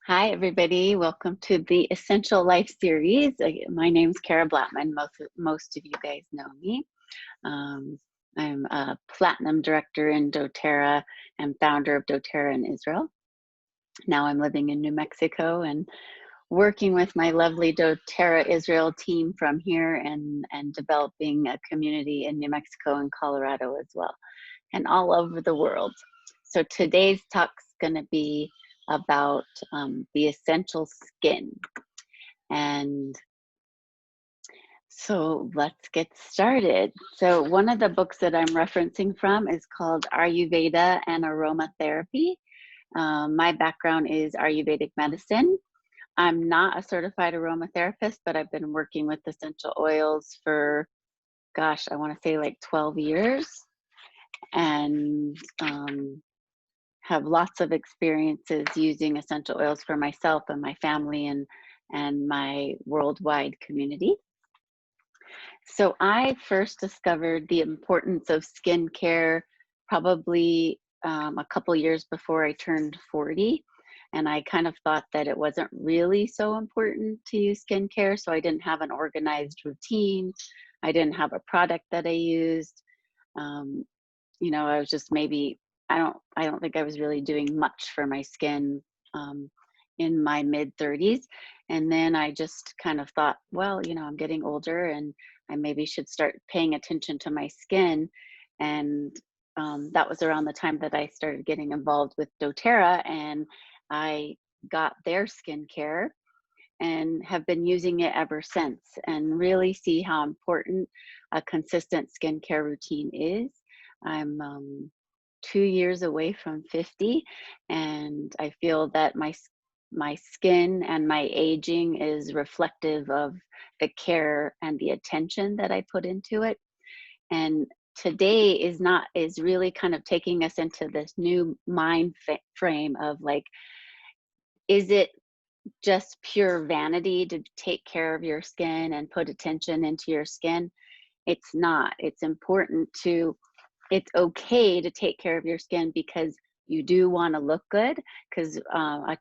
Hi, everybody. Welcome to the Essential Life series. My name's Kara Blattman. Most of you guys know me. I'm a platinum director in doTERRA and founder of doTERRA in Israel. Now I'm living in New Mexico and working with my lovely doTERRA Israel team from here and developing a community in New Mexico and Colorado as well, and all over the world. So today's talk's going to be about the essential skin. And so let's get started. So one of the books that I'm referencing from is called Ayurveda and Aromatherapy. My background is Ayurvedic medicine. I'm not a certified aromatherapist, but I've been working with essential oils for, gosh, I want to say like 12 years. And have lots of experiences using essential oils for myself and my family and my worldwide community. So I first discovered the importance of skincare probably a couple years before I turned 40. And I kind of thought that it wasn't really so important to use skincare. So I didn't have an organized routine. I didn't have a product that I used. I was just maybe, I don't think I was really doing much for my skin in my mid 30s. And then I just kind of thought, well, I'm getting older and I maybe should start paying attention to my skin. And that was around the time that I started getting involved with doTERRA, and I got their skincare and have been using it ever since, and really see how important a consistent skincare routine is. I'm 2 years away from 50, and I feel that my skin and my aging is reflective of the care and the attention that I put into it. And today is really kind of taking us into this new mind frame of like, is it just pure vanity to take care of your skin and put attention into your skin? It's not. It's okay to take care of your skin because you do want to look good. Because a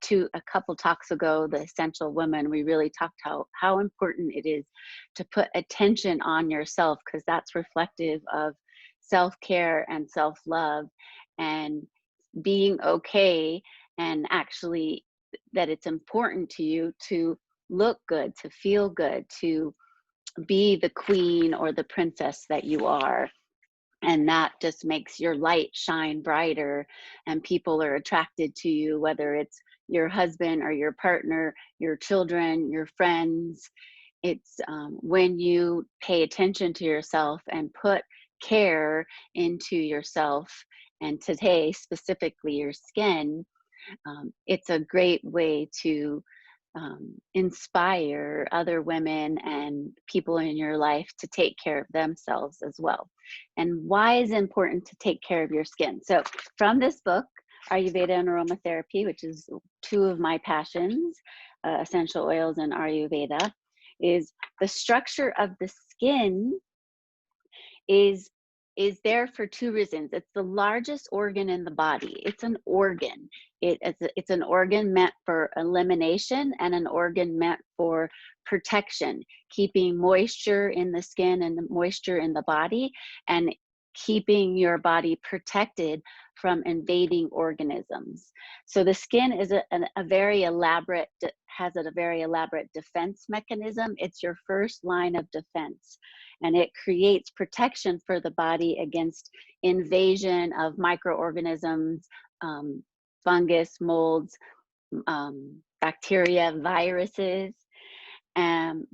couple talks ago, the Essential Women, we really talked how important it is to put attention on yourself, because that's reflective of self-care and self-love and being okay, and actually that it's important to you to look good, to feel good, to be the queen or the princess that you are. And that just makes your light shine brighter, and people are attracted to you, whether it's your husband or your partner, your children, your friends. It's when you pay attention to yourself and put care into yourself, and today specifically your skin, it's a great way to inspire other women and people in your life to take care of themselves as well. And why is it important to take care of your skin? So from this book, Ayurveda and Aromatherapy, which is two of my passions, essential oils and Ayurveda, is the structure of the skin is there for two reasons. It's the largest organ in the body. It's an organ. It's an organ meant for elimination and an organ meant for protection, keeping moisture in the skin and moisture in the body, and keeping your body protected from invading organisms. So the skin is a very elaborate, has a very elaborate defense mechanism. It's your first line of defense, and it creates protection for the body against invasion of microorganisms, fungus, molds, bacteria, viruses.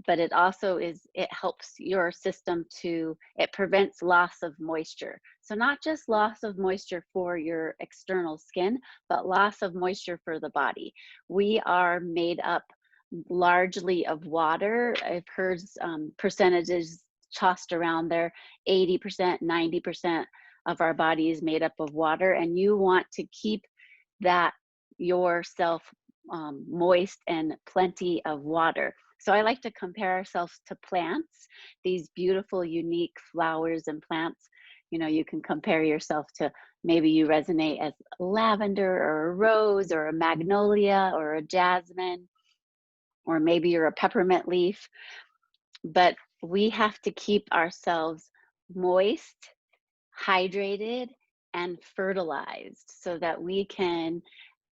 But it also it helps your system it prevents loss of moisture. So not just loss of moisture for your external skin, but loss of moisture for the body. We are made up largely of water. I've heard percentages tossed around there, 80%, 90% of our body is made up of water, and you want to keep that yourself moist and plenty of water. So I like to compare ourselves to plants, these beautiful, unique flowers and plants. You can compare yourself to Maybe you resonate as lavender or a rose or a magnolia or a jasmine, or maybe you're a peppermint leaf. But we have to keep ourselves moist, hydrated, and fertilized so that we can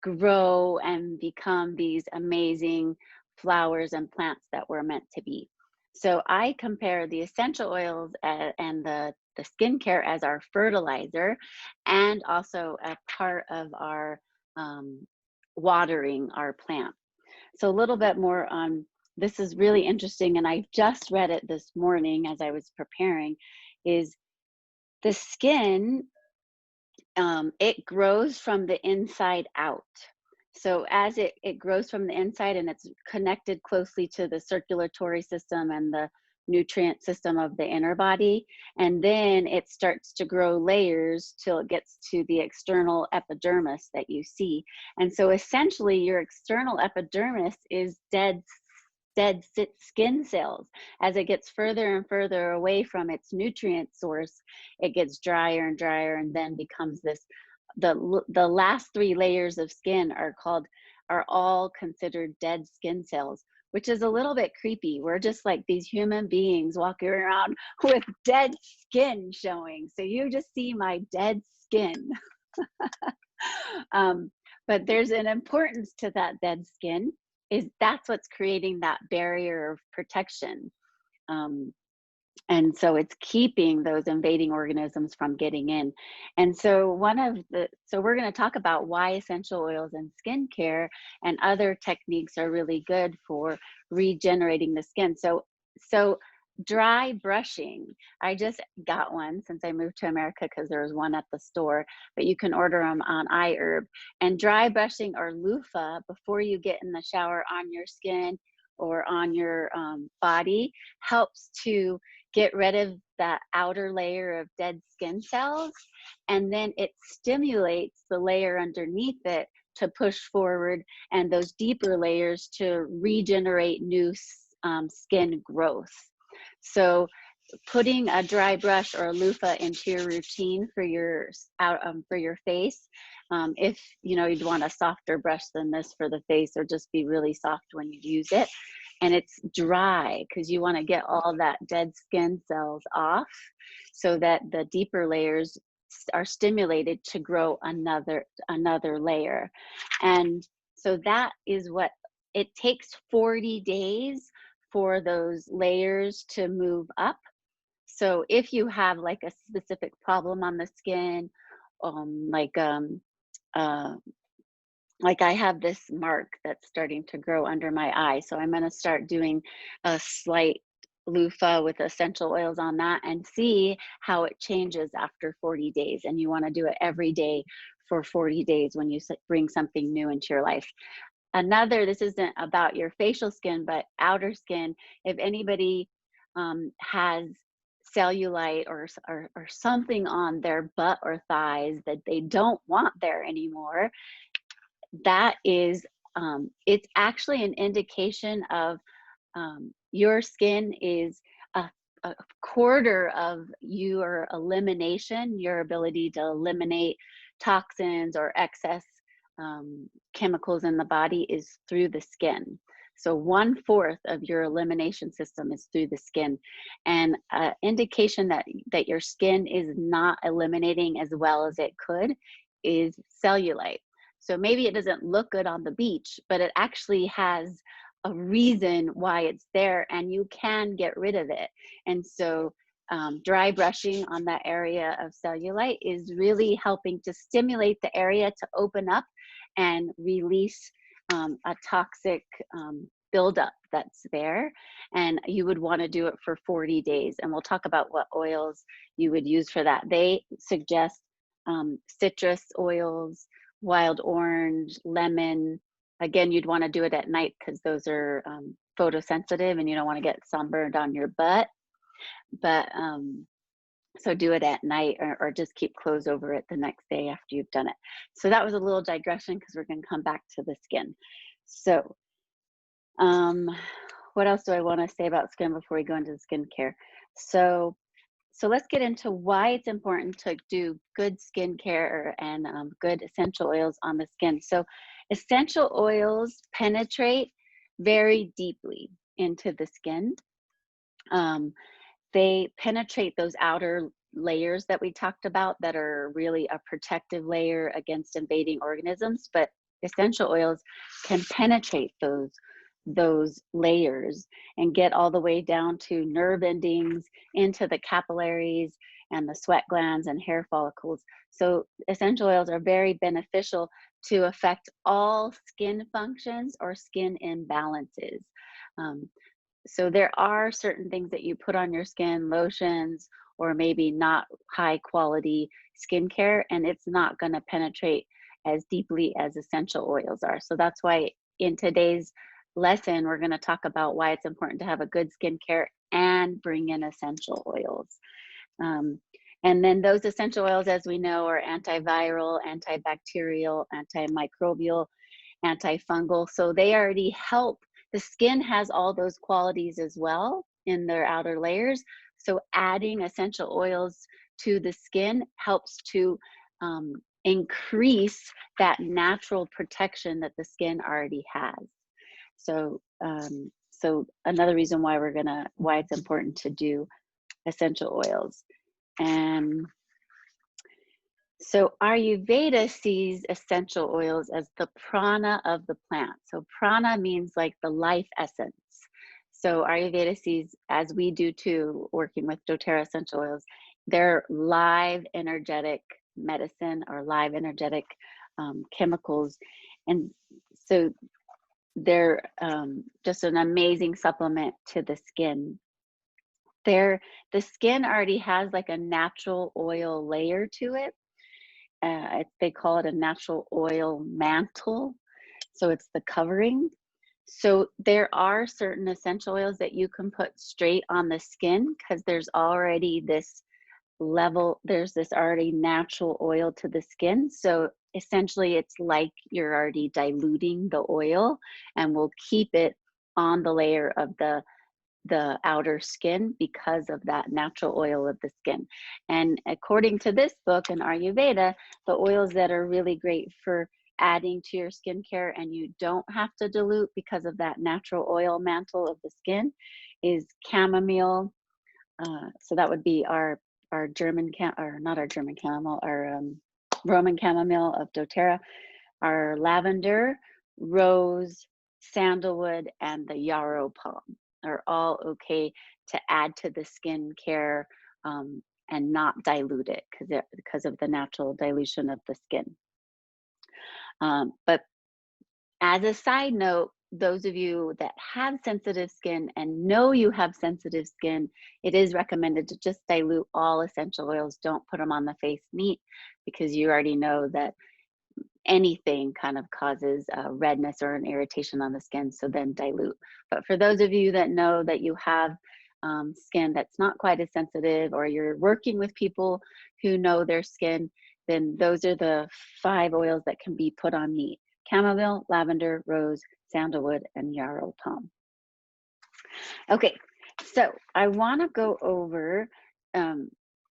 grow and become these amazing flowers and plants that we're meant to be. So I compare the essential oils and the skincare as our fertilizer, and also a part of our um, watering our plant. So a little bit more on this is really interesting, and I just read it this morning as I was preparing, is the skin, it grows from the inside out. So as it grows from the inside and it's connected closely to the circulatory system and the nutrient system of the inner body, and then it starts to grow layers till it gets to the external epidermis that you see. And so essentially your external epidermis is skin cells. As it gets further and further away from its nutrient source, it gets drier and drier, and then becomes this. The last three layers of skin are all considered dead skin cells, which is a little bit creepy. We're just like these human beings walking around with dead skin showing. So you just see my dead skin. um, but there's an importance to that dead skin, is that's what's creating that barrier of protection. Um, and so it's keeping those invading organisms from getting in. And so we're going to talk about why essential oils and skincare and other techniques are really good for regenerating the skin. So dry brushing, I just got one since I moved to America because there was one at the store, but you can order them on iHerb. And dry brushing or loofah before you get in the shower on your skin or on your body helps to get rid of that outer layer of dead skin cells, and then it stimulates the layer underneath it to push forward, and those deeper layers to regenerate new skin growth. So putting a dry brush or a loofah into your routine for your face, if you know you'd want a softer brush than this for the face, or just be really soft when you use it, and it's dry because you want to get all that dead skin cells off so that the deeper layers are stimulated to grow another layer. And so that is what it takes. 40 days for those layers to move up. So if you have like a specific problem on the skin, um, like um, uh, like I have this mark that's starting to grow under my eye, so I'm going to start doing a slight loofah with essential oils on that and see how it changes after 40 days. And you want to do it every day for 40 days when you bring something new into your life. This isn't about your facial skin, but outer skin. If anybody has cellulite or something on their butt or thighs that they don't want there anymore, that is, it's actually an indication of your skin is a quarter of your elimination, your ability to eliminate toxins or excess chemicals in the body is through the skin. So 1/4 of your elimination system is through the skin, and indication that your skin is not eliminating as well as it could is cellulite. So maybe it doesn't look good on the beach, but it actually has a reason why it's there, and you can get rid of it. And so dry brushing on that area of cellulite is really helping to stimulate the area to open up and release a toxic buildup that's there. And you would want to do it for 40 days. And we'll talk about what oils you would use for that. They suggest citrus oils, wild orange, lemon. Again, you'd want to do it at night because those are photosensitive and you don't want to get sunburned on your butt. But so do it at night, or just keep clothes over it the next day after you've done it. So that was a little digression because we're going to come back to the skin. So what else do I want to say about skin before we go into the skincare? So So let's get into why it's important to do good skincare and good essential oils on the skin. So essential oils penetrate very deeply into the skin. Um, they penetrate those outer layers that we talked about that are really a protective layer against invading organisms, but essential oils can penetrate those layers and get all the way down to nerve endings, into the capillaries and the sweat glands and hair follicles. So essential oils are very beneficial to affect all skin functions or skin imbalances. Um, so there are certain things that you put on your skin, lotions, or maybe not high quality skincare, and it's not going to penetrate as deeply as essential oils are. So that's why in today's lesson, we're going to talk about why it's important to have a good skincare and bring in essential oils. Um, and then those essential oils, as we know, are antiviral, antibacterial, antimicrobial, antifungal. So they already help. The skin has all those qualities as well in their outer layers. So adding essential oils to the skin helps to increase that natural protection that the skin already has. So, so another reason why it's important to do essential oils. And so Ayurveda sees essential oils as the prana of the plant. So prana means like the life essence. So Ayurveda sees, as we do too, working with doTERRA essential oils, they're live energetic medicine or live energetic chemicals. And so they're just an amazing supplement to the skin. The skin already has like a natural oil layer to it. They call it a natural oil mantle. So it's the covering. So there are certain essential oils that you can put straight on the skin because there's already this there's this already natural oil to the skin. So essentially it's like you're already diluting the oil and will keep it on the layer of the outer skin because of that natural oil of the skin. And according to this book in Ayurveda, the oils that are really great for adding to your skincare and you don't have to dilute because of that natural oil mantle of the skin is chamomile. So that would be our German or not our German chamomile, our Roman chamomile of doTERRA, our lavender, rose, sandalwood, and the yarrow palm are all okay to add to the skincare and not dilute it because of the natural dilution of the skin. But as a side note, those of you that have sensitive skin and know you have sensitive skin, it is recommended to just dilute all essential oils. Don't put them on the face neat because you already know that anything kind of causes redness or an irritation on the skin, so then dilute. But for those of you that know that you have skin that's not quite as sensitive, or you're working with people who know their skin, then those are the 5 oils that can be put on neat: chamomile, lavender, rose, sandalwood, and yarrow palm. Okay, so I want to go over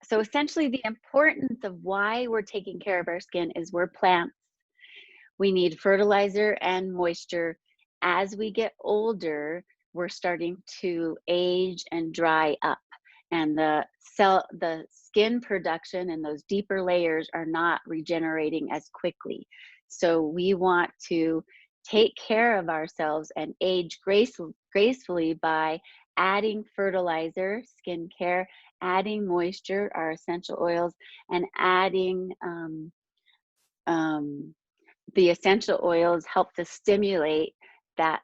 so essentially the importance of why we're taking care of our skin is we're plants. We need fertilizer and moisture. As we get older, we're starting to age and dry up, and the skin production and those deeper layers are not regenerating as quickly. So we want to take care of ourselves and age gracefully by adding fertilizer, skincare, adding moisture, our essential oils, and adding the essential oils help to stimulate that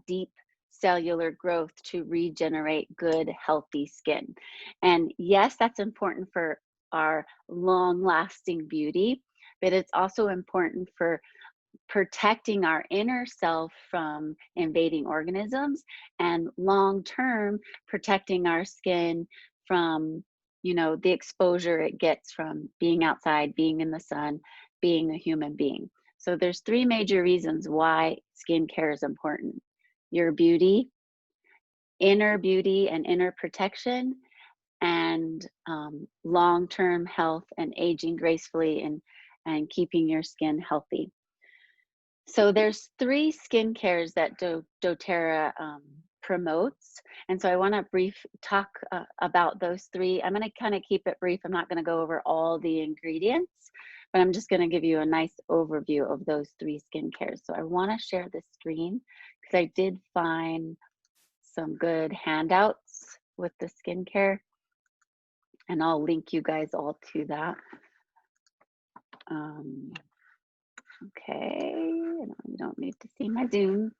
deep cellular growth to regenerate good, healthy skin. And yes, that's important for our long-lasting beauty, but it's also important for protecting our inner self from invading organisms, and long-term protecting our skin from, the exposure it gets from being outside, being in the sun, being a human being. So there's 3 major reasons why skincare is important: your beauty, inner beauty and inner protection, and long-term health and aging gracefully and keeping your skin healthy. So there's three skin cares that doTERRA promotes. And so I want to brief talk about those three. I'm going to kind of keep it brief. I'm not going to go over all the ingredients, but I'm just going to give you a nice overview of those three skin cares. So I want to share the screen because I did find some good handouts with the skincare, and I'll link you guys all to that. Okay, you don't need to see my Zoom.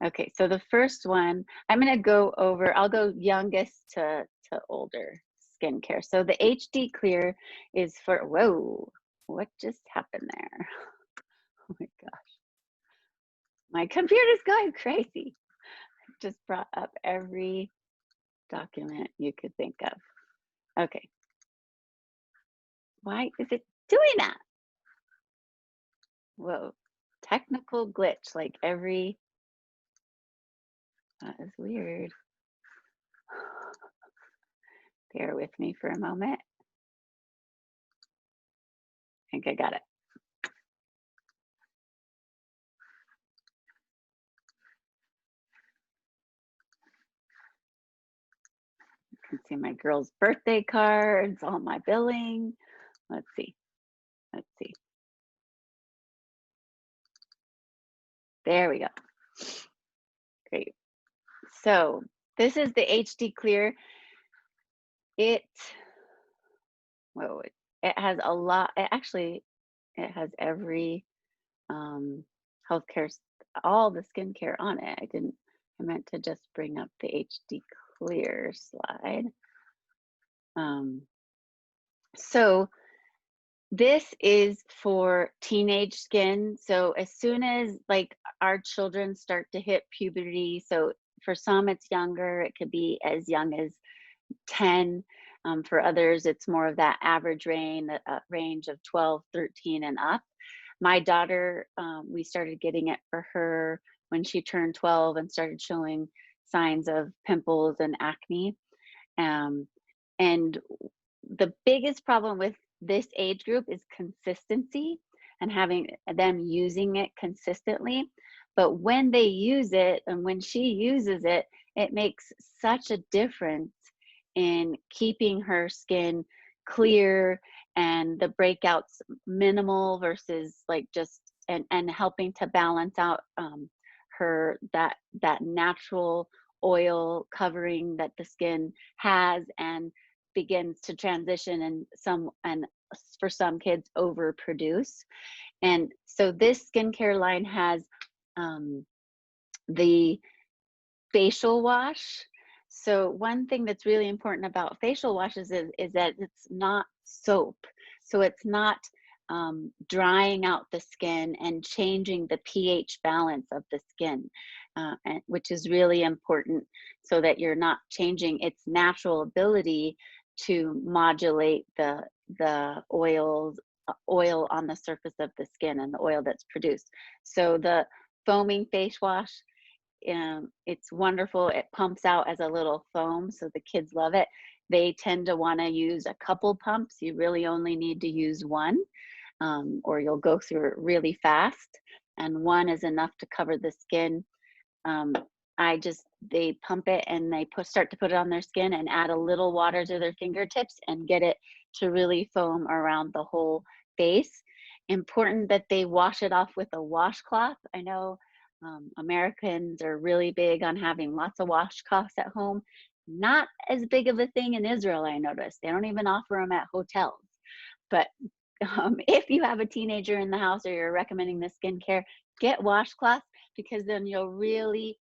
Okay, so the first one, I'm gonna go over, I'll go youngest to older skincare. So the HD Clear is for, whoa, what just happened there? Oh my gosh, my computer's going crazy. Just brought up every document you could think of. Okay, why is it doing that? Whoa, technical glitch, like every, that is weird. Bear with me for a moment. I think I got it. You can see my girls' birthday cards, all my billing. Let's see. Let's see. There we go. Great. So this is the HD Clear. Whoa, it has a lot. It has every healthcare, all the skincare on it. I meant to just bring up the HD Clear slide. So this is for teenage skin. So as soon as like our children start to hit puberty, so for some it's younger, it could be as young as 10. For others, it's more of that average range of 12, 13 and up. My daughter, we started getting it for her when she turned 12 and started showing signs of pimples and acne. Um, and the biggest problem with this age group is consistency and having them using it consistently. But when they use it and when she uses it, it makes such a difference in keeping her skin clear and the breakouts minimal versus like just and helping to balance out her that natural oil covering that the skin has and begins to transition and for some kids overproduce. And so this skincare line has the facial wash. So one thing that's really important about facial washes is that it's not soap. So it's not drying out the skin and changing the pH balance of the skin, which is really important so that you're not changing its natural ability to modulate the oil on the surface of the skin and the oil that's produced. So the foaming face wash, it's wonderful. It pumps out as a little foam, so the kids love it. They tend to want to use a couple pumps. You really only need to use one, or you'll go through it really fast. And one is enough to cover the skin. They pump it and they start to put it on their skin and add a little water to their fingertips and get it to really foam around the whole face. Important that they wash it off with a washcloth. I know Americans are really big on having lots of washcloths at home. Not as big of a thing in Israel, I noticed. They don't even offer them at hotels. But if you have a teenager in the house or you're recommending the skincare, get washcloths because then you'll really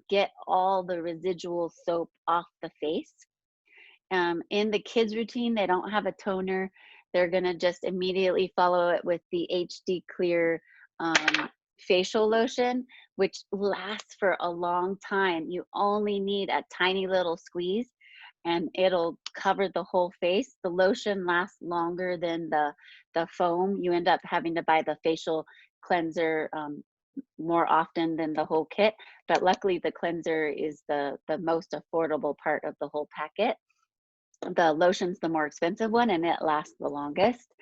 get all the residual soap off the face. In the kids' routine, they don't have a toner. They're going to just immediately follow it with the HD Clear facial lotion, which lasts for a long time. You only need a tiny little squeeze and it'll cover the whole face. The lotion lasts longer than the foam. You end up having to buy the facial cleanser more often than the whole kit, but luckily the cleanser is the most affordable part of the whole packet. The lotion's the more expensive one, and it lasts the longest.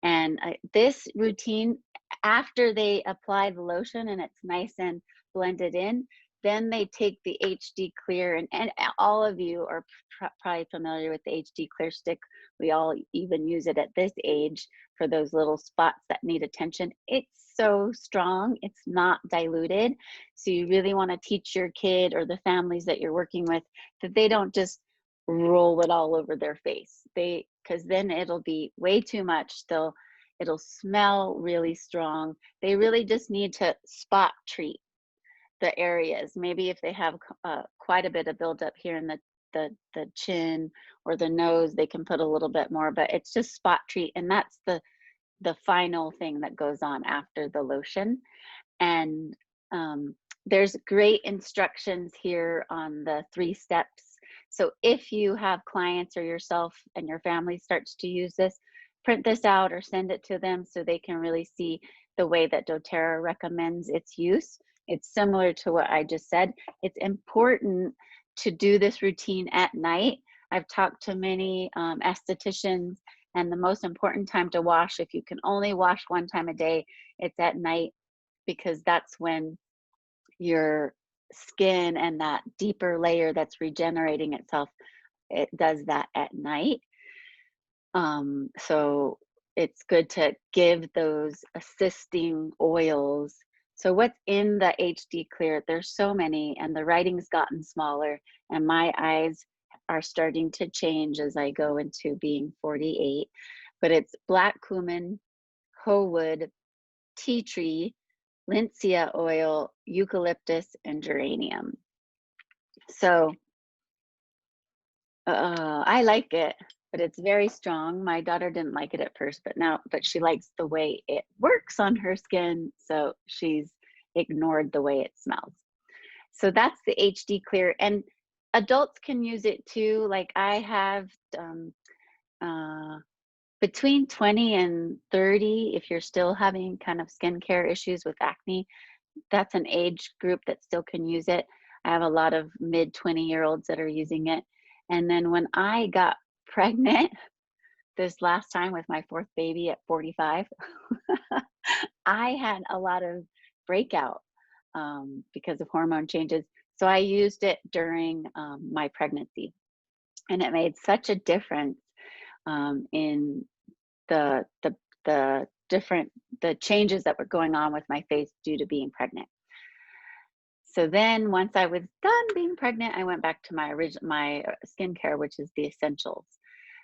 And this routine, after they apply the lotion and it's nice and blended in, then they take the HD Clear, and all of you are probably familiar with the HD Clear stick. We all even use it at this age for those little spots that need attention. It's so strong, it's not diluted. So you really want to teach your kid or the families that you're working with that they don't just roll it all over their face. Because then it'll be way too much. It'll smell really strong. They really just need to spot treat the areas. Maybe if they have quite a bit of buildup here in the chin or the nose, they can put a little bit more, but it's just spot treat. And that's the final thing that goes on after the lotion. And there's great instructions here on the 3 steps. So if you have clients or yourself and your family starts to use this, print this out or send it to them so they can really see the way that doTERRA recommends its use. It's similar to what I just said. It's important to do this routine at night. I've talked to many estheticians, and the most important time to wash, if you can only wash 1 time a day, it's at night, because that's when your skin and that deeper layer that's regenerating itself, it does that at night. So it's good to give those assisting oils. So what's in the HD Clear, there's so many, and the writing's gotten smaller, and my eyes are starting to change as I go into being 48. But it's black cumin, hoe wood, tea tree, linseed oil, eucalyptus, and geranium. So I like it, but it's very strong. My daughter didn't like it at first, but she likes the way it works on her skin, so she's ignored the way it smells. So that's the HD Clear, and adults can use it too. Like I have between 20 and 30, if you're still having kind of skincare issues with acne, that's an age group that still can use it. I have a lot of mid 20-year-olds that are using it. And then when I got pregnant this last time with my 4th baby at 45, I had a lot of breakout because of hormone changes. So I used it during my pregnancy, and it made such a difference in the changes that were going on with my face due to being pregnant. So then once I was done being pregnant, I went back to my skincare, which is the essentials.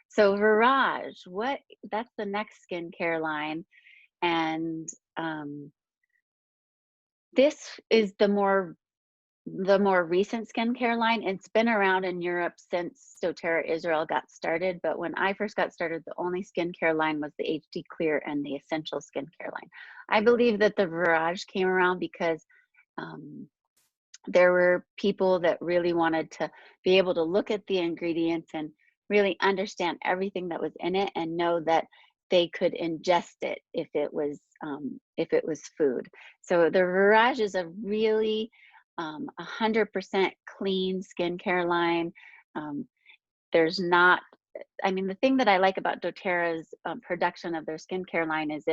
So Virage, that's the next skincare line. And this is the more recent skincare line. It's been around in Europe since doTERRA Israel got started, but when I first got started, the only skincare line was the HD Clear and the Essential skincare line. I believe that the Virage came around because there were people that really wanted to be able to look at the ingredients and really understand everything that was in it and know that they could ingest it if it was food. So the Virage is a really 100% clean skincare line. There's not, I mean, the thing that I like about doTERRA's production of their skincare line is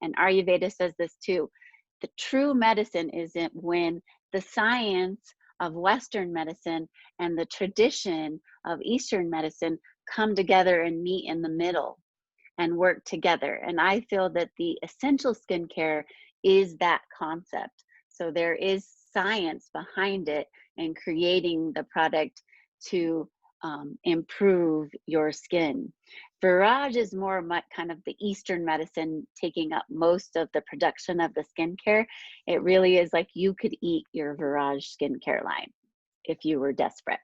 and Ayurveda says this too, the true medicine isn't when the science of Western medicine and the tradition of Eastern medicine come together and meet in the middle and work together. And I feel that the essential skincare is that concept. So there is science behind it and creating the product to improve your skin. Virage is more kind of the Eastern medicine taking up most of the production of the skincare. It really is like you could eat your Virage skincare line if you were desperate.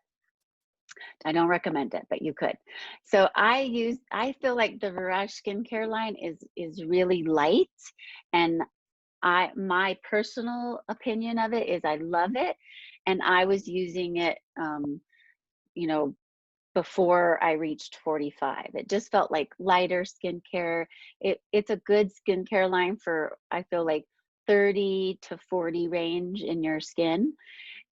I don't recommend it, but you could. So I feel like the Virage skincare line is really light, and my personal opinion of it is I love it, and I was using it you know, before I reached 45. It just felt like lighter skincare. It's a good skincare line for, I feel like, 30 to 40 range in your skin,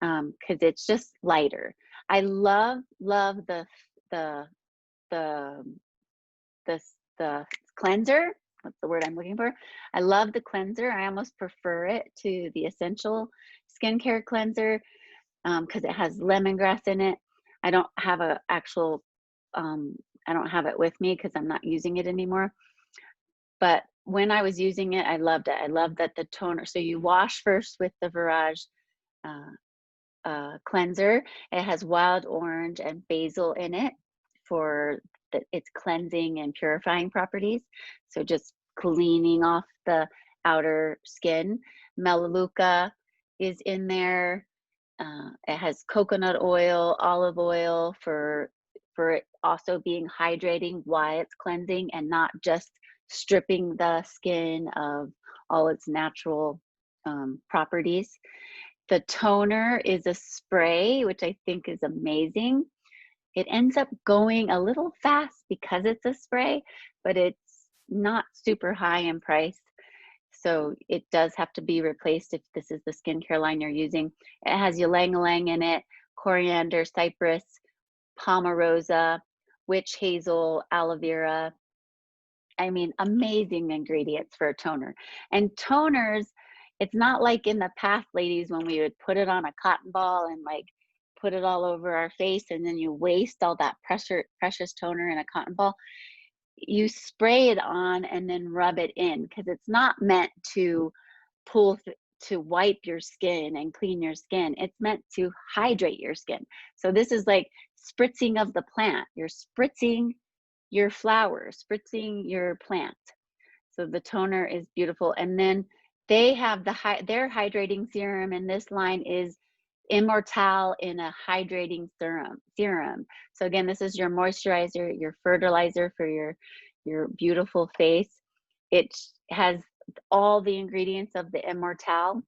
because it's just lighter. I love the the the the cleanser. What's the word I'm looking for? I love the cleanser. I almost prefer it to the essential skincare cleanser because it has lemongrass in it. I don't have a actual I don't have it with me because I'm not using it anymore. But when I was using it, I loved it. I loved that the toner. So you wash first with the Virage uh, cleanser. It has wild orange and basil in it for its cleansing and purifying properties. So just cleaning off the outer skin. Melaleuca is in there. It has coconut oil, olive oil for it also being hydrating while it's cleansing and not just stripping the skin of all its natural properties. The toner is a spray, which I think is amazing. It ends up going a little fast because it's a spray, but it's not super high in price. So it does have to be replaced if this is the skincare line you're using. It has ylang-ylang in it, coriander, cypress, palmarosa, witch hazel, aloe vera. I mean, amazing ingredients for a toner. And toners, it's not like in the past, ladies, when we would put it on a cotton ball and like put it all over our face and then you waste all that precious toner in a cotton ball. You spray it on and then rub it in because it's not meant to to wipe your skin and clean your skin. It's meant to hydrate your skin. So this is like spritzing of the plant. You're spritzing your flower, spritzing your plant. So the toner is beautiful. And then they have their hydrating serum in this line is Immortelle in a hydrating serum. So again, this is your moisturizer, your fertilizer for your beautiful face. It has all the ingredients of the Immortelle.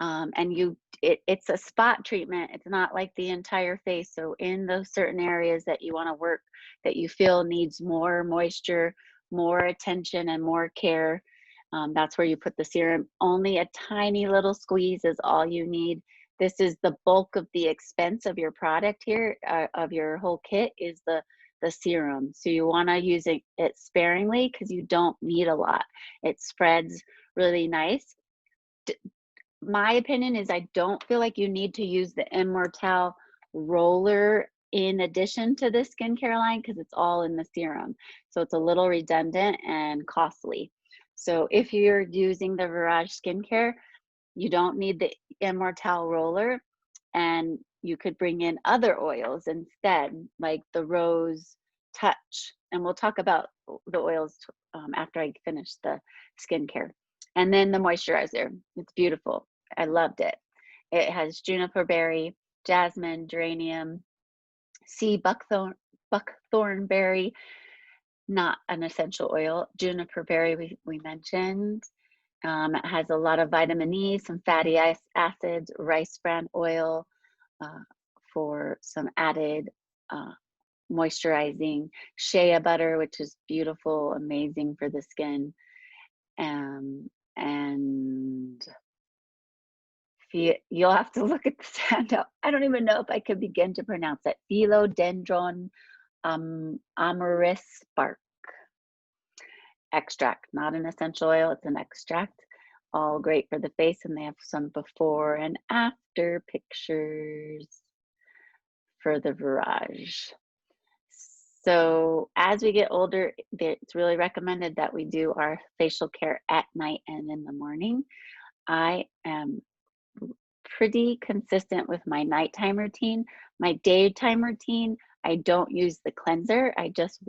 And it's a spot treatment. It's not like the entire face. So in those certain areas that you want to work, that you feel needs more moisture, more attention, and more care, that's where you put the serum. Only a tiny little squeeze is all you need. This is the bulk of the expense of your product here, of your whole kit, is the serum. So you want to use it sparingly because you don't need a lot. It spreads really nice. My opinion is I don't feel like you need to use the Immortelle roller in addition to the skincare line because it's all in the serum. So it's a little redundant and costly. So if you're using the Virage skincare, you don't need the Immortelle roller, and you could bring in other oils instead, like the Rose Touch. And we'll talk about the oils after I finish the skincare. And then the moisturizer. It's beautiful. I loved it. It has juniper berry, jasmine, geranium, sea buckthorn berry, not an essential oil. Juniper berry we mentioned. It has a lot of vitamin E, some fatty acids, rice bran oil for some added moisturizing, shea butter, which is beautiful, amazing for the skin. And you'll have to look at the handout. I don't even know if I could begin to pronounce it. Philodendron amarys bark extract, not an essential oil, it's an extract. All great for the face, and they have some before and after pictures for the Virage. So as we get older, it's really recommended that we do our facial care at night and in the morning. I am pretty consistent with my nighttime routine. My daytime routine, I don't use the cleanser. I just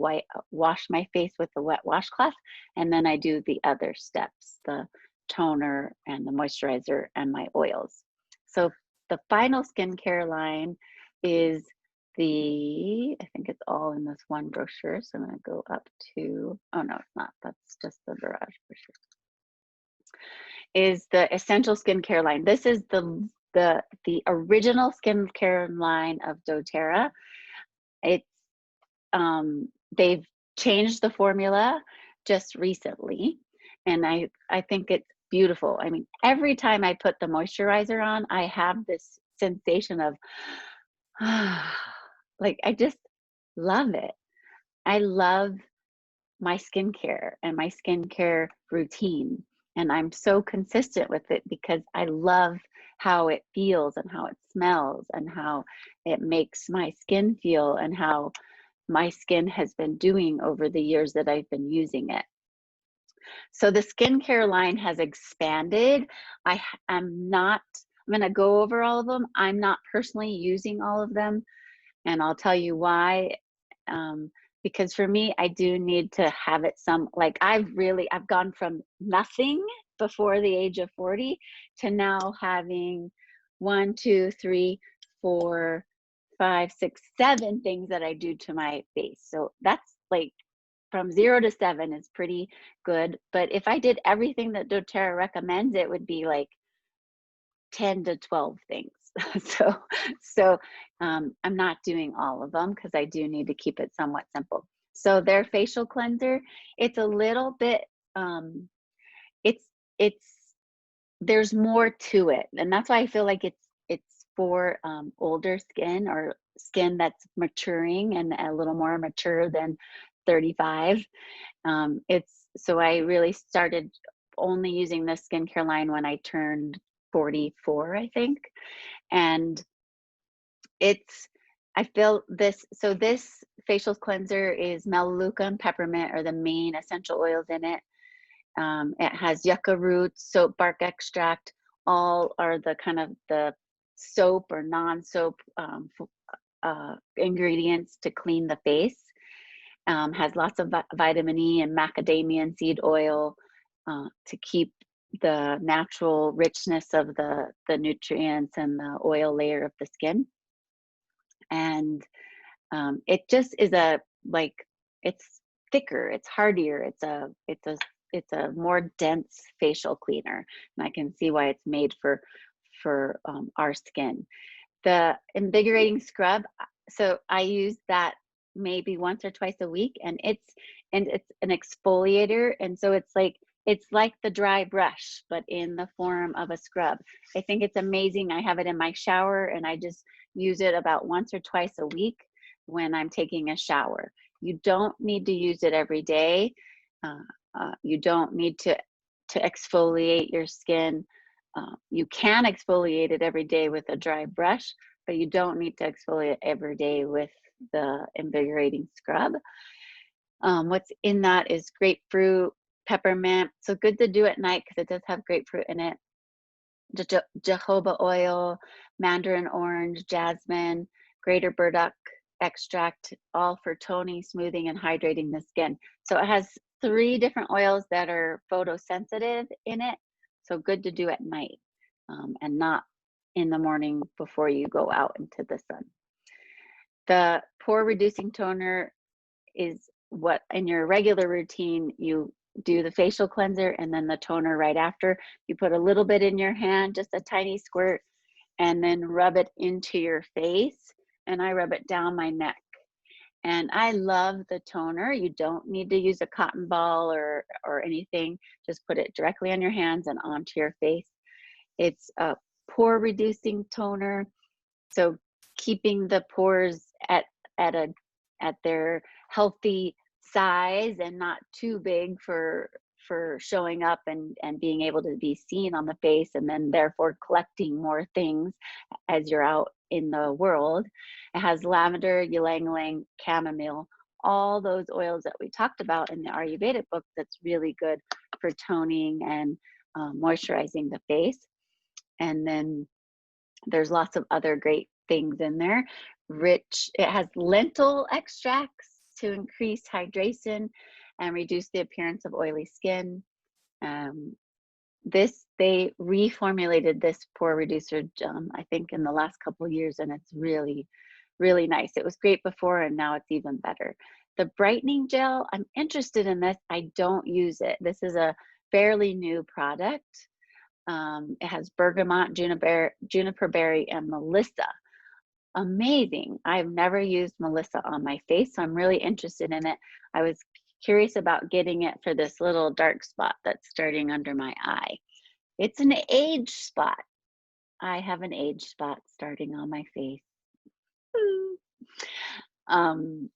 wash my face with the wet washcloth, and then I do the other steps, the toner and the moisturizer and my oils. So the final skincare line is I think it's all in this one brochure. So I'm gonna go up to, oh no, it's not, that's just the Virage brochure. Is the essential skincare line. This is the original skincare line of doTERRA. It's they've changed the formula just recently, and I think it's beautiful. I mean, every time I put the moisturizer on, I have this sensation of like Love it. I love my skincare and my skincare routine. And I'm so consistent with it because I love how it feels and how it smells and how it makes my skin feel and how my skin has been doing over the years that I've been using it. So the skincare line has expanded. I'm not, I'm going to go over all of them. I'm not personally using all of them, and I'll tell you why. Um, because for me, I do need to have it like I've gone from nothing before the age of 40 to now having one, two, three, four, five, six, seven things that I do to my face. So that's like from 0 to 7 is pretty good. But if I did everything that doTERRA recommends, it would be like 10 to 12 things. so I'm not doing all of them because I do need to keep it somewhat simple. So their facial cleanser, it's a little bit it's it's there's more to it, and that's why I feel like it's for older skin or skin that's maturing and a little more mature than 35. It's so I really started only using this skincare line when I turned 44, I think. And it's, I feel this, so this facial cleanser is melaleuca and peppermint are the main essential oils in it. It has yucca roots, soap bark extract, all are the kind of the soap or non-soap ingredients to clean the face. Has lots of vitamin E and macadamia and seed oil to keep the natural richness of the nutrients and the oil layer of the skin. And it just is like, it's thicker, it's hardier, it's a more dense facial cleaner, and I can see why it's made for our skin. The invigorating scrub, so I use that maybe once or twice a week, and it's an exfoliator, and so it's like the dry brush, but in the form of a scrub. I think it's amazing. I have it in my shower, and I just use it about once or twice a week when I'm taking a shower. You don't need to use it every day. You don't need to exfoliate your skin. You can exfoliate it every day with a dry brush, but you don't need to exfoliate every day with the invigorating scrub. What's in that is grapefruit, peppermint. So good to do at night because it does have grapefruit in it. Jojoba oil, mandarin orange, jasmine, greater burdock extract, all for toning, smoothing, and hydrating the skin. So it has 3 different oils that are photosensitive in it. So good to do at night and not in the morning before you go out into the sun. The pore reducing toner is what in your regular routine you do the facial cleanser and then the toner right after. You put a little bit in your hand, just a tiny squirt, and then rub it into your face. And I rub it down my neck. And I love the toner. You don't need to use a cotton ball or anything. Just put it directly on your hands and onto your face. It's a pore reducing toner. So keeping the pores at a at their healthy size and not too big for showing up and being able to be seen on the face, and then therefore collecting more things as you're out in the world. It has lavender, ylang ylang, chamomile, all those oils that we talked about in the Ayurvedic book. That's really good for toning and moisturizing the face. And then there's lots of other great things in there. It has lentil extracts to increase hydration and reduce the appearance of oily skin. They reformulated this pore reducer, I think, in the last couple of years, and it's really, really nice. It was great before, and now it's even better. The brightening gel, I'm interested in this. I don't use it. This is a fairly new product. It has bergamot, juniper berry, and melissa. Amazing. I've never used melissa on my face, so I'm really interested in it. I was curious about getting it for this little dark spot that's starting under my eye. It's an age spot. I have an age spot starting on my face. Um,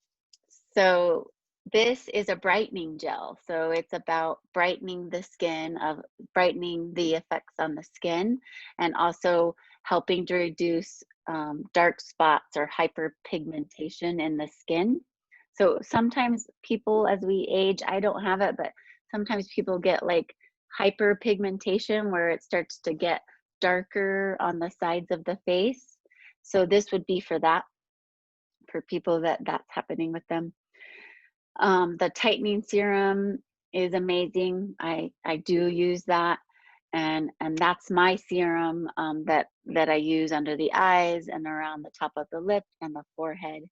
So this is a brightening gel. So it's about brightening the skin, of brightening the effects on the skin, and also helping to reduce dark spots or hyperpigmentation in the skin. So sometimes people, as we age, I don't have it, but sometimes people get like hyperpigmentation where it starts to get darker on the sides of the face. So this would be for that, for people that that's happening with them. The tightening serum is amazing. I do use that, and that's my serum that I use under the eyes and around the top of the lip and the forehead.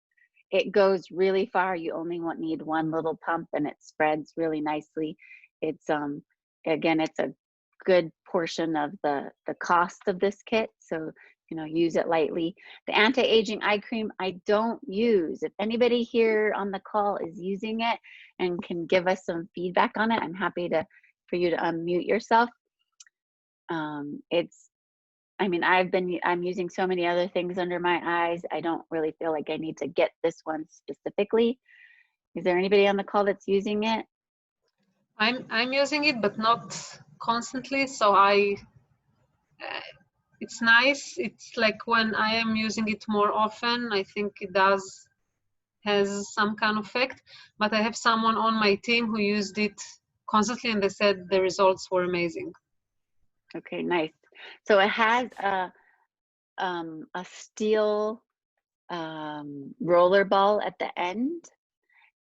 It goes really far. You only need one little pump, and it spreads really nicely. It's again, it's a good portion of the cost of this kit, so use it lightly. The anti-aging eye cream I don't use. If anybody here on the call is using it and can give us some feedback on it, I'm happy for you to unmute yourself. It's, I mean, I'm using so many other things under my eyes. I don't really feel like I need to get this one specifically. Is there anybody on the call that's using it? I'm using it, but not constantly. So it's nice. It's like when I am using it more often, I think it has some kind of effect. But I have someone on my team who used it constantly, and they said the results were amazing. Okay, nice. So it has a steel roller ball at the end,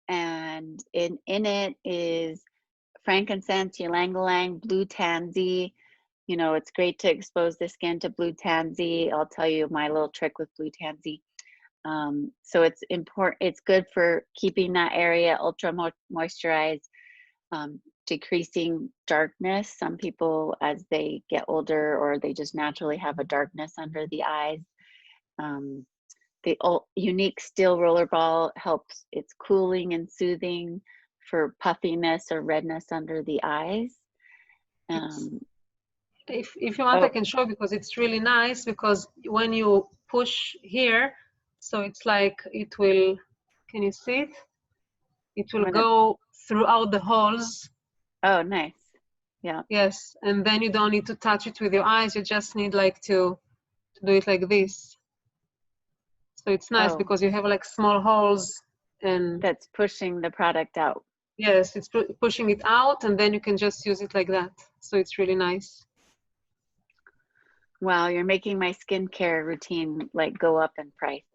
and in it is frankincense, ylang-ylang, blue tansy. It's great to expose the skin to blue tansy. I'll tell you my little trick with blue tansy. So it's important. It's good for keeping that area ultra moisturized, decreasing darkness. Some people, as they get older, or they just naturally have a darkness under the eyes. The unique steel roller ball helps. It's cooling and soothing for puffiness or redness under the eyes. If you want, I can show, because it's really nice, because when you push here, so it's like it will, can you see it? It will go throughout the holes. Oh, nice. Yeah. Yes, and then you don't need to touch it with your eyes. You just need like to do it like this. So it's nice because you have like small holes, and that's pushing the product out. Yes, it's pushing it out, and then you can just use it like that. So it's really nice. Wow, you're making my skincare routine like go up in price.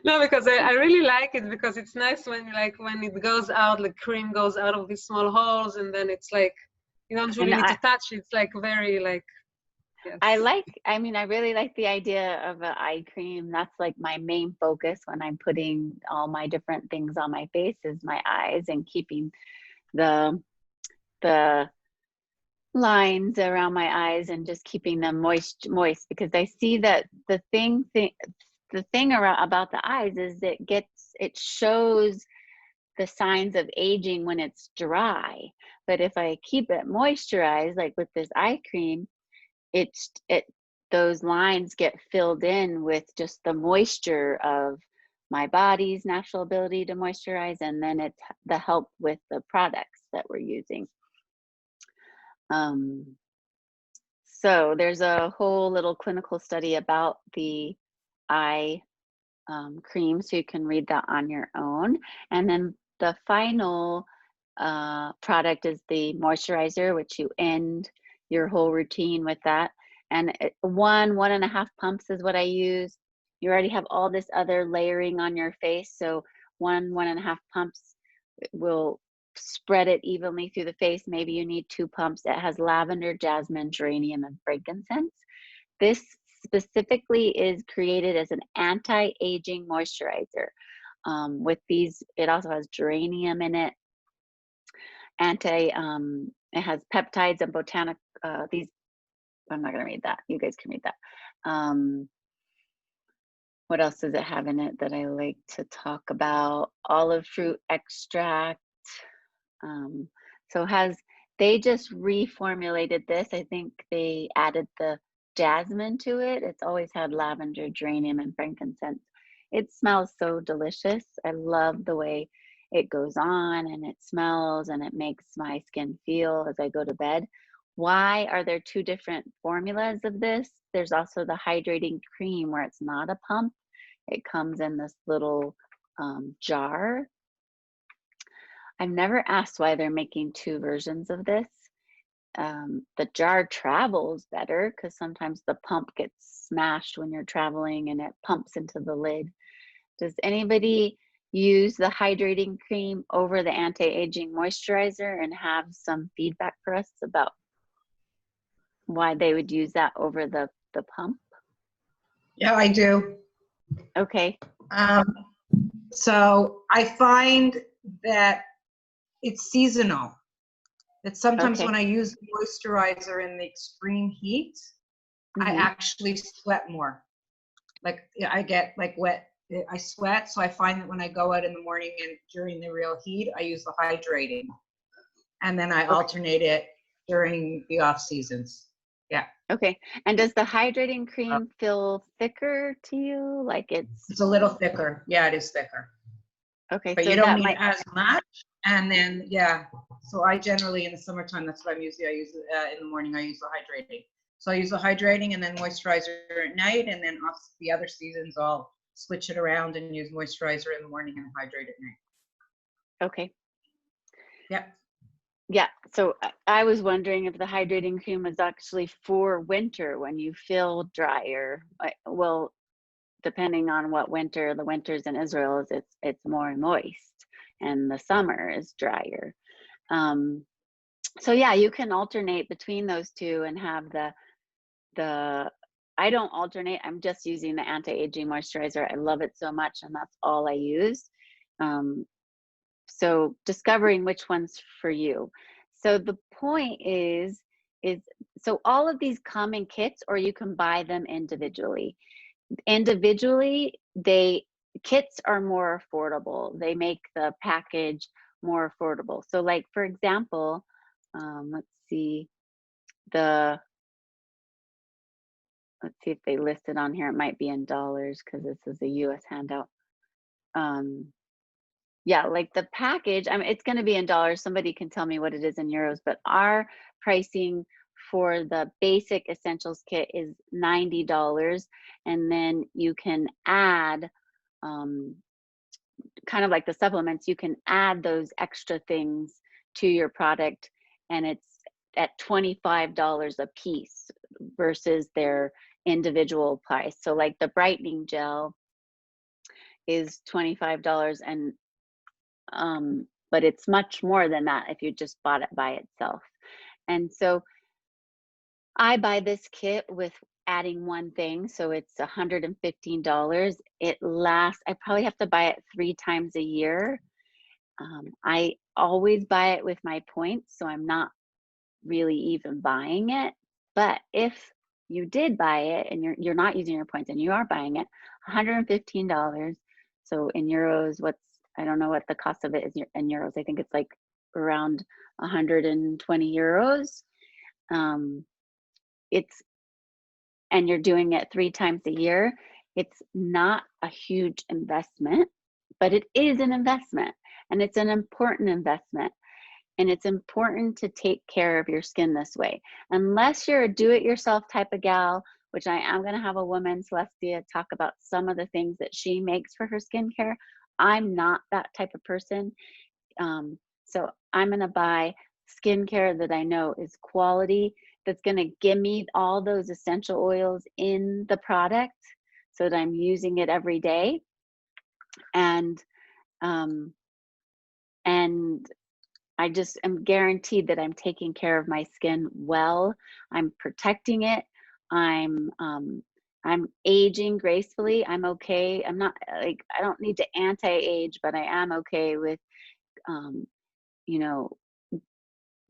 No, because I really like it, because it's nice when it goes out, the cream goes out of these small holes, and then it's like you don't really need to touch it. It's like very like, yes. I really like the idea of an eye cream. That's like my main focus when I'm putting all my different things on my face, is my eyes, and keeping the lines around my eyes and just keeping them moist, because I see that the thing about the eyes is it shows the signs of aging when it's dry. But if I keep it moisturized, like with this eye cream, those lines get filled in with just the moisture of my body's natural ability to moisturize, and then it's the help with the products that we're using. So there's a whole little clinical study about the eye cream, so you can read that on your own. And then the final product is the moisturizer, which you end your whole routine with that. And 1.5 pumps is what I use. You already have all this other layering on your face, so 1.5 pumps will spread it evenly through the face. Maybe you need 2 pumps. It has lavender, jasmine, geranium, and frankincense. This specifically is created as an anti-aging moisturizer. With these, it also has geranium in it. It has peptides and botanic. These, I'm not going to read that. You guys can read that. What else does it have in it that I like to talk about? Olive fruit extract. So they just reformulated this. I think they added the jasmine to it. It's always had lavender, geranium, and frankincense. It smells so delicious. I love the way it goes on and it smells and it makes my skin feel as I go to bed. Why are there two different formulas of this? There's also the hydrating cream where it's not a pump. It comes in this little jar. I've never asked why they're making two versions of this. The jar travels better because sometimes the pump gets smashed when you're traveling and it pumps into the lid. Does anybody use the hydrating cream over the anti-aging moisturizer and have some feedback for us about why they would use that over the pump? Yeah, I do. Okay. So I find that it's seasonal. That sometimes Okay. when I use moisturizer in the extreme heat, I actually sweat more. Like I get like wet, I sweat. So I find that when I go out in the morning and during the real heat, I use the hydrating. And then I alternate it during the off seasons. Yeah. Okay. And does the hydrating cream feel thicker to you? Like It's a little thicker. Yeah, it is thicker. okay, But so you don't that need might, as much. And then, yeah. So I generally, in the summertime, that's what I'm using. I use in the morning, I use the hydrating. So I use the hydrating and then moisturizer at night. And then off the other seasons, I'll switch it around and use moisturizer in the morning and hydrate at night. okay. Yeah. Yeah, so I was wondering if the hydrating cream was actually for winter when you feel drier. Well, depending on what winter, the winters in Israel is it's more moist and the summer is drier. So yeah, you can alternate between those two and have the I don't alternate. I'm just using the anti-aging moisturizer. I love it so much and that's all I use. So discovering which one's for you. So the point is so all of these come in kits or you can buy them individually. Individually, kits are more affordable. They make the package more affordable. So like for example, let's see if they list it on here. It might be in dollars because this is a US handout. Yeah, like the package, I mean, it's going to be in dollars. Somebody can tell me what it is in euros, but our pricing for the basic essentials kit is $90. And then you can add, kind of like the supplements, you can add those extra things to your product and it's at $25 a piece versus their individual price. So like the brightening gel is $25 and but it's much more than that if you just bought it by itself. And so I buy this kit with adding one thing, so it's $115. It lasts, I probably have to buy it 3 times a year. I always buy it with my points, so I'm not really even buying it. But if you did buy it and you're not using your points and you are buying it, $115. So in euros, I don't know what the cost of it is in euros. I think it's like around 120 euros. And you're doing it 3 times a year. It's not a huge investment, but it is an investment and it's an important investment. And it's important to take care of your skin this way. Unless you're a do-it-yourself type of gal, which I am going to have a woman, Celestia, talk about some of the things that she makes for her skincare. I'm not that type of person. So I'm going to buy skincare that I know is quality, that's going to give me all those essential oils in the product so that I'm using it every day. And I just am guaranteed that I'm taking care of my skin well. I'm protecting it. I'm aging gracefully. I'm okay. I'm not like, I don't need to anti-age, but I am okay with, you know,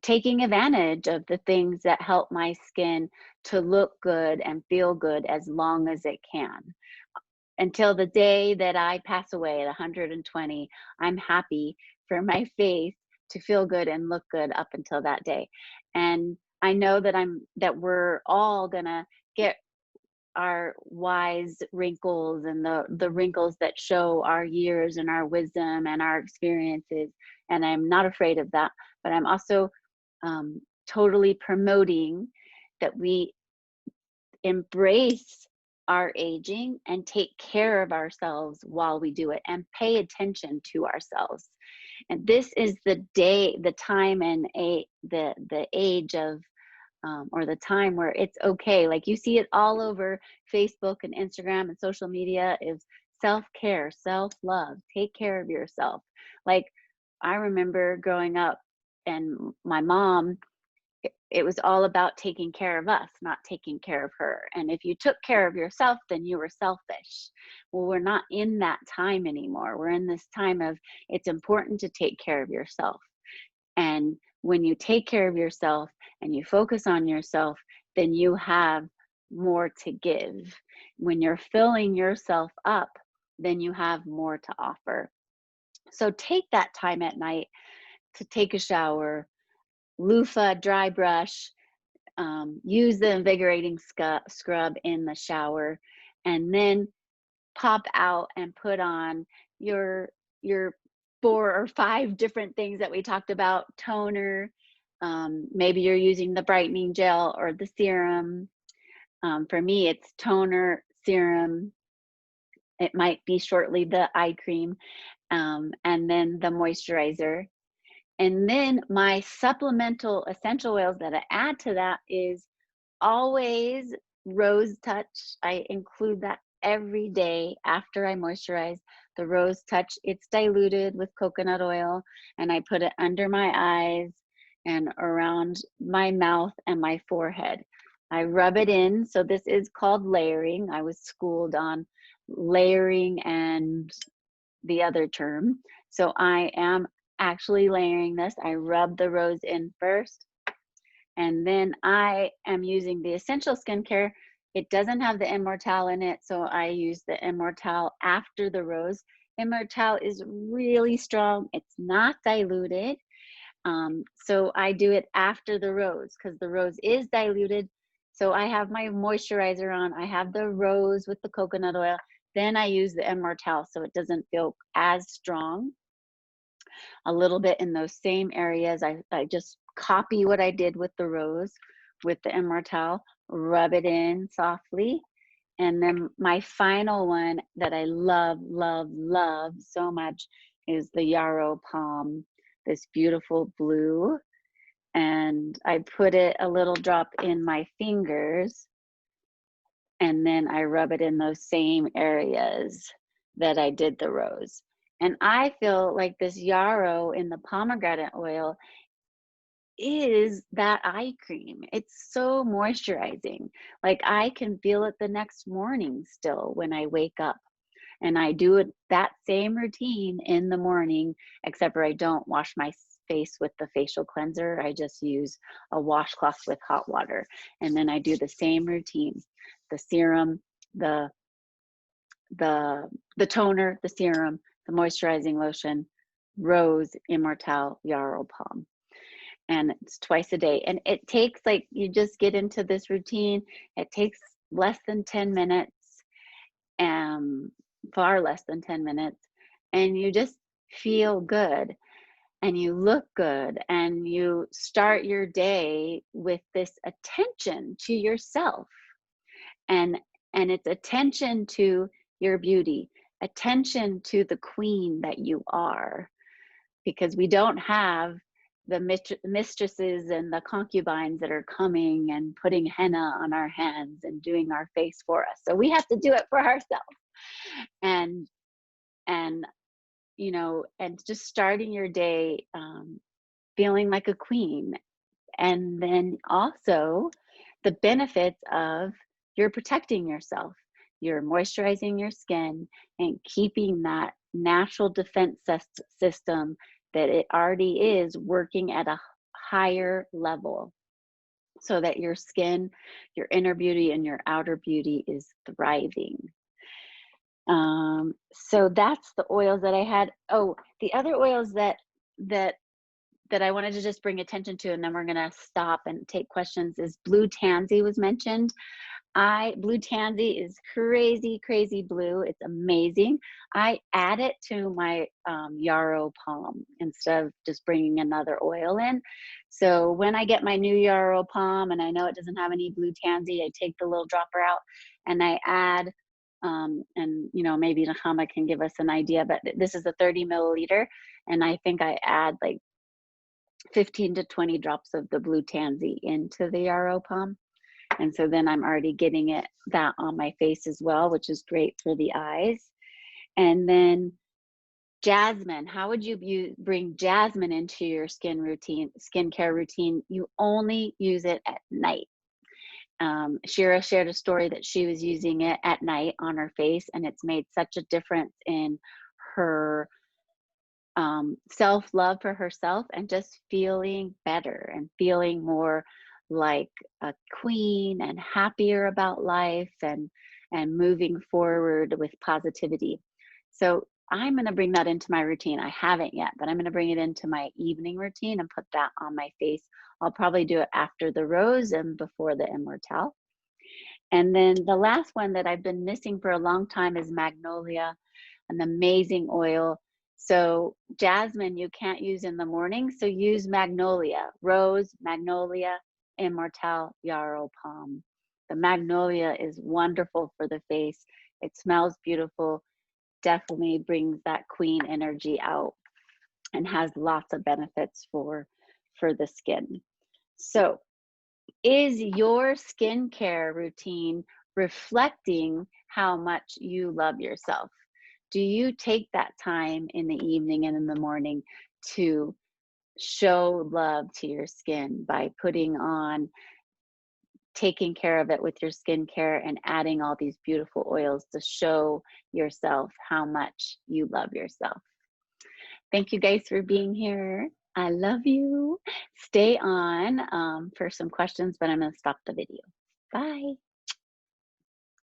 taking advantage of the things that help my skin to look good and feel good as long as it can. Until the day that I pass away at 120, I'm happy for my face to feel good and look good up until that day. And I know that we're all gonna get our wise wrinkles and the wrinkles that show our years and our wisdom and our experiences. And I'm not afraid of that, but I'm also totally promoting that we embrace our aging and take care of ourselves while we do it, and pay attention to ourselves. And this is the time and the age of or the time where it's okay. Like you see it all over Facebook and Instagram and social media, is self-care, self-love, take care of yourself. Like I remember growing up and my mom, it was all about taking care of us, not taking care of her. And if you took care of yourself, then you were selfish. Well, we're not in that time anymore. We're in this time of, it's important to take care of yourself. And when you take care of yourself and you focus on yourself, then you have more to give. When you're filling yourself up, then you have more to offer. So take that time at night to take a shower, loofah, dry brush, use the invigorating scrub in the shower, and then pop out and put on your 4 or 5 different things that we talked about. Toner, maybe you're using the brightening gel or the serum. For me, it's toner, serum. It might be shortly the eye cream, and then the moisturizer. And then my supplemental essential oils that I add to that is always rose touch. I include that every day after I moisturize. The rose touch, it's diluted with coconut oil, and I put it under my eyes and around my mouth and my forehead. I rub it in. So this is called layering. I was schooled on layering and the other term. So I am actually layering this. I rub the rose in first, and then I am using the essential skincare. It doesn't have the Immortelle in it, so I use the Immortelle after the rose. Immortelle is really strong. It's not diluted. So I do it after the rose because the rose is diluted. So I have my moisturizer on. I have the rose with the coconut oil. Then I use the Immortelle so it doesn't feel as strong. A little bit in those same areas. I just copy what I did with the rose with the Immortelle, rub it in softly. And then my final one that I love, love, love so much is the Yarrow Palm, this beautiful blue. And I put it a little drop in my fingers, and then I rub it in those same areas that I did the rose. And I feel like this yarrow in the pomegranate oil is that eye cream. It's so moisturizing. Like I can feel it the next morning still when I wake up. And I do it that same routine in the morning, except for I don't wash my face with the facial cleanser. I just use a washcloth with hot water. And then I do the same routine. The serum, the toner, the serum, the moisturizing lotion, rose, Immortelle, Yarrow Palm. And it's twice a day. And it takes, like, you just get into this routine. It takes less than 10 minutes, far less than 10 minutes. And you just feel good and you look good and you start your day with this attention to yourself. And it's attention to your beauty, attention to the queen that you are, because we don't have the mistresses and the concubines that are coming and putting henna on our hands and doing our face for us. So we have to do it for ourselves. And you know, and just starting your day feeling like a queen. And then also the benefits of you're protecting yourself, you're moisturizing your skin and keeping that natural defense system that it already is working at a higher level, so that your skin, your inner beauty and your outer beauty is thriving. So that's the oils that I had. Oh, the other oils that I wanted to just bring attention to, and then we're gonna stop and take questions, is blue tansy was mentioned. Blue tansy is crazy, crazy blue. It's amazing. I add it to my yarrow palm instead of just bringing another oil in. So when I get my new yarrow palm and I know it doesn't have any blue tansy, I take the little dropper out and I add, and you know, maybe Nahama can give us an idea, but this is a 30 milliliter. And I think I add like 15 to 20 drops of the blue tansy into the yarrow palm. And so then I'm already getting that on my face as well, which is great for the eyes. And then jasmine, how would you bring jasmine into your skincare routine? You only use it at night. Shira shared a story that she was using it at night on her face, and it's made such a difference in her self-love for herself and just feeling better and feeling more like a queen and happier about life and moving forward with positivity. So I'm going to bring that into my routine. I haven't yet, but I'm going to bring it into my evening routine and put that on my face. I'll probably do it after the rose and before the immortelle. And then the last one that I've been missing for a long time is magnolia, an amazing oil. So jasmine you can't use in the morning, so use magnolia, rose, magnolia, immortelle, yarrow palm. The magnolia is wonderful for the face. It smells beautiful, definitely brings that queen energy out and has lots of benefits for the skin. So is your skincare routine reflecting how much you love yourself? Do you take that time in the evening and in the morning to show love to your skin by taking care of it with your skincare and adding all these beautiful oils to show yourself how much you love yourself? Thank you guys for being here. I love you. Stay on for some questions, but I'm going to stop the video. Bye.